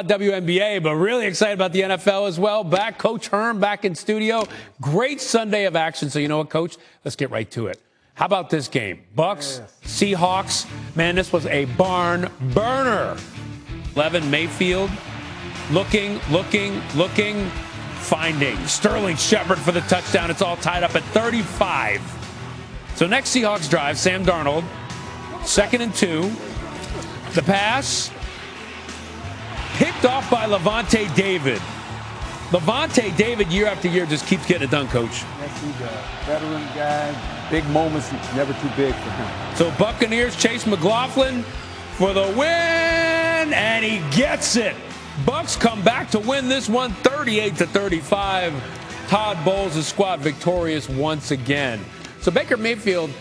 WNBA, but really excited about the NFL as well. Back, Coach Herm back in studio. Great Sunday of action. So you know what, Coach? Let's get right to it. How about this game? Bucs, Seahawks. Man, this was a barn burner. 11, Mayfield. Looking, finding. Sterling Shepard for the touchdown. It's all tied up at 35. So next Seahawks drive, Sam Darnold. 2nd and 2. The pass. Picked off by Levante David. Levante David, year after year, just keeps getting it done, Coach. Yes, he's a veteran guy. Big moments, it's never too big for him. So Buccaneers chase McLaughlin for the win, and he gets it. Bucs come back to win this one, 38-35. Todd Bowles' squad victorious once again. So Baker Mayfield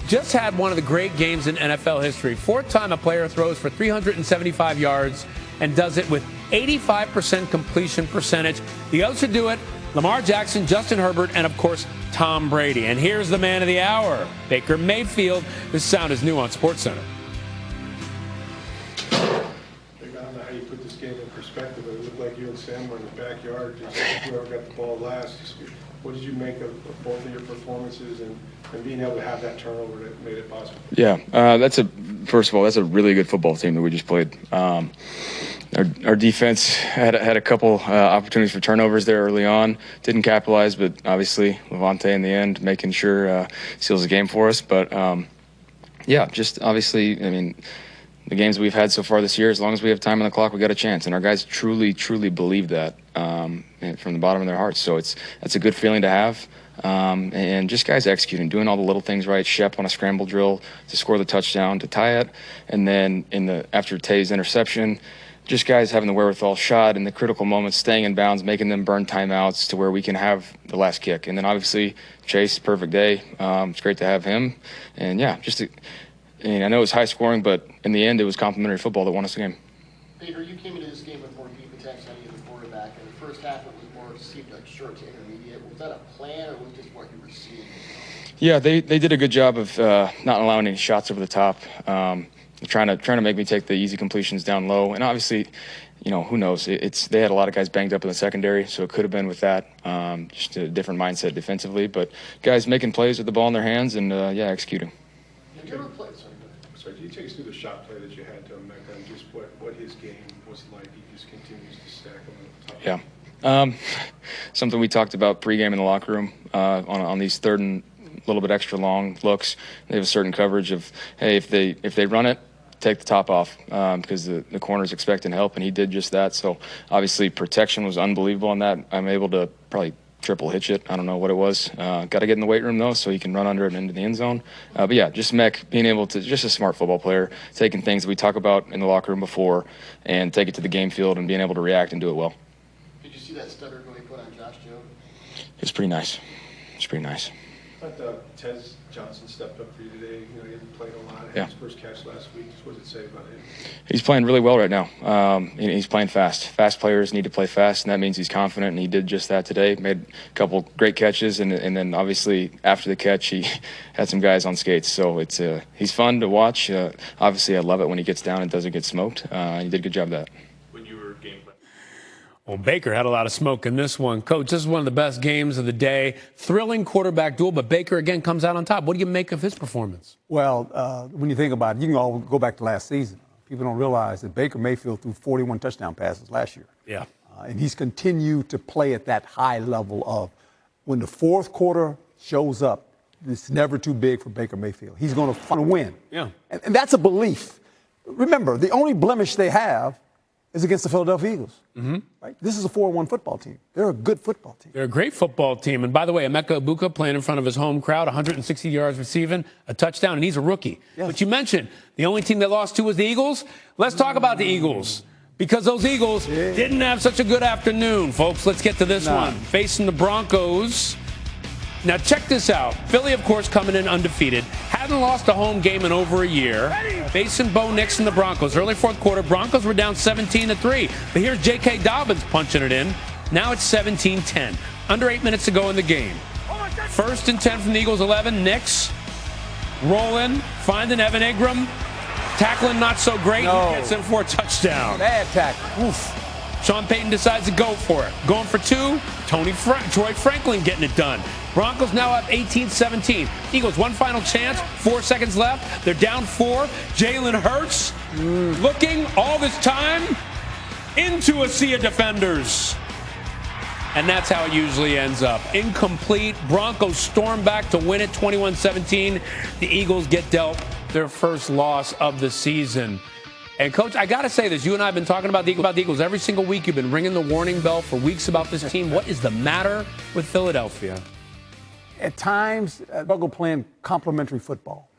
just had one of the great games in NFL history. 4th time a player throws for 375 yards and does it with 85% completion percentage. The others should do it: Lamar Jackson, Justin Herbert, and of course Tom Brady. And here's the man of the hour, Baker Mayfield. This sound is new on SportsCenter. I don't know how you put this game in perspective. It looked like you and Sam were in the backyard, just whoever got the ball last. What did you make of both of your performances and being able to have that turnover that made it possible? Yeah, first of all, that's a really good football team that we just played. Our defense had a couple opportunities for turnovers there early on. Didn't capitalize, but obviously Levante in the end making sure seals the game for us. But yeah, just obviously, I mean, the games we've had so far this year, as long as we have time on the clock, we got a chance. And our guys truly believe that from the bottom of their hearts. So that's a good feeling to have. And just guys executing, doing all the little things right. Shep on a scramble drill to score the touchdown, to tie it. And then after Tay's interception, just guys having the wherewithal, shot in the critical moments, staying in bounds, making them burn timeouts to where we can have the last kick. And then obviously Chase, perfect day. It's great to have him. And yeah, I know it was high scoring, but in the end, it was complimentary football that won us the game. Baker, you came into this game with more deep attacks on either quarterback. In the first half, it was more seemed like short to intermediate. Was that a plan, or was it just what you were seeing? Yeah, they did a good job of not allowing any shots over the top, trying to make me take the easy completions down low. And obviously, you know, who knows? They had a lot of guys banged up in the secondary, so it could have been with that. Just a different mindset defensively, but guys making plays with the ball in their hands and yeah, executing. Did you ever play? Sorry, can you take us through the shot play that you had to him back then, just what his game was like? He just continues to stack on the top. Yeah. Something we talked about pregame in the locker room on these 3rd and a little bit extra long looks. They have a certain coverage of, hey, if they run it, take the top off because the corner's expecting help, and he did just that. So obviously protection was unbelievable on that. I'm able to probably triple hitch it. I don't know what it was. Got to get in the weight room though, so he can run under it into the end zone. But yeah, just Mech being able to, just a smart football player, taking things that we talk about in the locker room before and take it to the game field and being able to react and do it well. Did you see that stutter going put on Josh Jones? It's pretty nice. It's pretty nice. I thought Tez Johnson stepped up for you today. You know, he hasn't played a lot. Had his first catch last week. What does it say about him? He's playing really well right now. He's playing fast. Fast players need to play fast, and that means he's confident, and he did just that today. Made a couple great catches, and then obviously after the catch, he had some guys on skates. So he's fun to watch. Obviously, I love it when he gets down and doesn't get smoked. He did a good job of that. Well, Baker had a lot of smoke in this one. Coach, this is one of the best games of the day. Thrilling quarterback duel, but Baker again comes out on top. What do you make of his performance? Well, when you think about it, you can all go back to last season. People don't realize that Baker Mayfield threw 41 touchdown passes last year. Yeah. And he's continued to play at that high level of when the 4th quarter shows up, it's never too big for Baker Mayfield. He's going to win. Yeah. And that's a belief. Remember, the only blemish they have is against the Philadelphia Eagles. Mm-hmm. Right? This is a 4-1 football team. They're a good football team. They're a great football team. And by the way, Emeka Egbuka playing in front of his home crowd, 160 yards receiving, a touchdown, and he's a rookie. Yes. But you mentioned the only team that lost to was the Eagles. Let's talk about the Eagles, because those Eagles didn't have such a good afternoon, folks. Let's get to this one. Facing the Broncos. Now, check this out. Philly, of course, coming in undefeated. Hadn't lost a home game in over a year. Facing Bo Nix and the Broncos. Early 4th quarter, Broncos were down 17-3. But here's J.K. Dobbins punching it in. Now it's 17-10. Under 8 minutes to go in the game. 1st and 10 from the Eagles' 11. Nix rolling, finding Evan Ingram. Tackling not so great. He gets in for a touchdown. Bad tackle. Oof. Sean Payton decides to go for it. Going for two, Troy Franklin getting it done. Broncos now up 18-17. Eagles, one final chance, 4 seconds left. They're down 4. Jalen Hurts looking all this time into a sea of defenders. And that's how it usually ends up. Incomplete. Broncos storm back to win it 21-17. The Eagles get dealt their first loss of the season. And, Coach, I got to say this. You and I have been talking about the Eagles every single week. You've been ringing the warning bell for weeks about this team. What is the matter with Philadelphia? At times, struggle playing complementary football.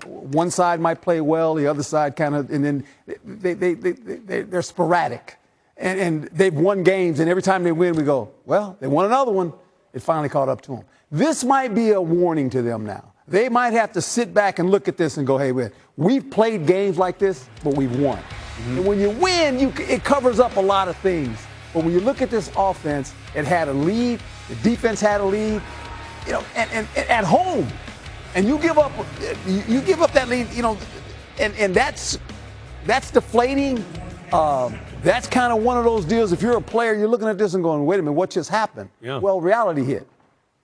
One side might play well, the other side kind of, and then they're sporadic. And they've won games, and every time they win, we go, well, they won another one. It finally caught up to them. This might be a warning to them now. They might have to sit back and look at this and go, hey, we've played games like this, but we've won. And when you win, it covers up a lot of things. But when you look at this offense, it had a lead. The defense had a lead. You know, and at home, and you give up that lead, you know, and that's deflating. That's kind of one of those deals. If you're a player, you're looking at this and going, wait a minute, what just happened? Yeah. Well, reality hit.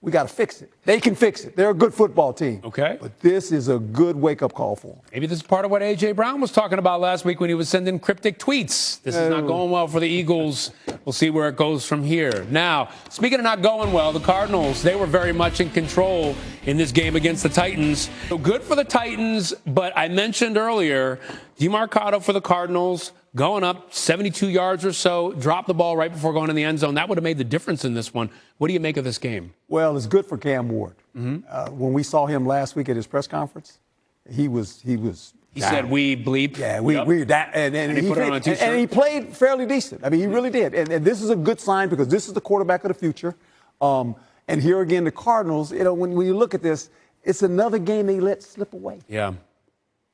We got to fix it. They can fix it. They're a good football team. Okay. But this is a good wake-up call for them. Maybe this is part of what A.J. Brown was talking about last week when he was sending cryptic tweets. This is not going well for the Eagles. We'll see where it goes from here. Now, speaking of not going well, the Cardinals, they were very much in control in this game against the Titans. So good for the Titans, but I mentioned earlier, DeMarcado for the Cardinals, going up 72 yards or so, dropped the ball right before going in the end zone. That would have made the difference in this one. What do you make of this game? Well, it's good for Cam Ward. When we saw him last week at his press conference, he said we bleep. Yeah, and he put it on a t-shirt. And he played fairly decent. I mean, he really did. And this is a good sign because this is the quarterback of the future. And here again, the Cardinals, you know, when you look at this, it's another game they let slip away. Yeah.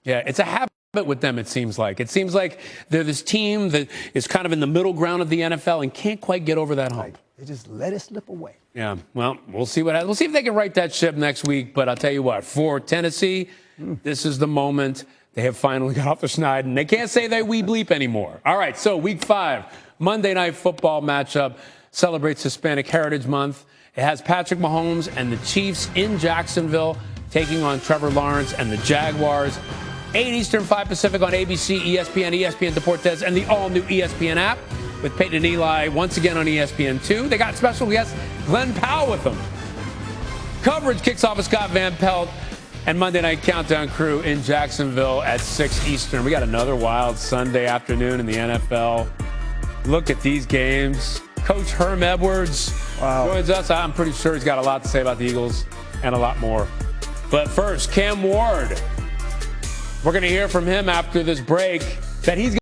Yeah, it's a habit with them, it seems like. It seems like they're this team that is kind of in the middle ground of the NFL and can't quite get over that hump. Right. They just let it slip away. Yeah, well, we'll see what happens. We'll see if they can right that ship next week. But I'll tell you what, for Tennessee, this is the moment. They have finally got off the schneid, and they can't say that we bleep anymore. All right, so Week 5, Monday Night Football matchup celebrates Hispanic Heritage Month. It has Patrick Mahomes and the Chiefs in Jacksonville taking on Trevor Lawrence and the Jaguars. 8 Eastern, 5 Pacific on ABC, ESPN, ESPN Deportes, and the all-new ESPN app with Peyton and Eli once again on ESPN2. They got special guest Glenn Powell with them. Coverage kicks off with Scott Van Pelt and Monday Night Countdown crew in Jacksonville at 6 Eastern. We got another wild Sunday afternoon in the NFL. Look at these games. Coach Herm Edwards joins us. I'm pretty sure he's got a lot to say about the Eagles and a lot more. But first, Cam Ward. We're going to hear from him after this break that he's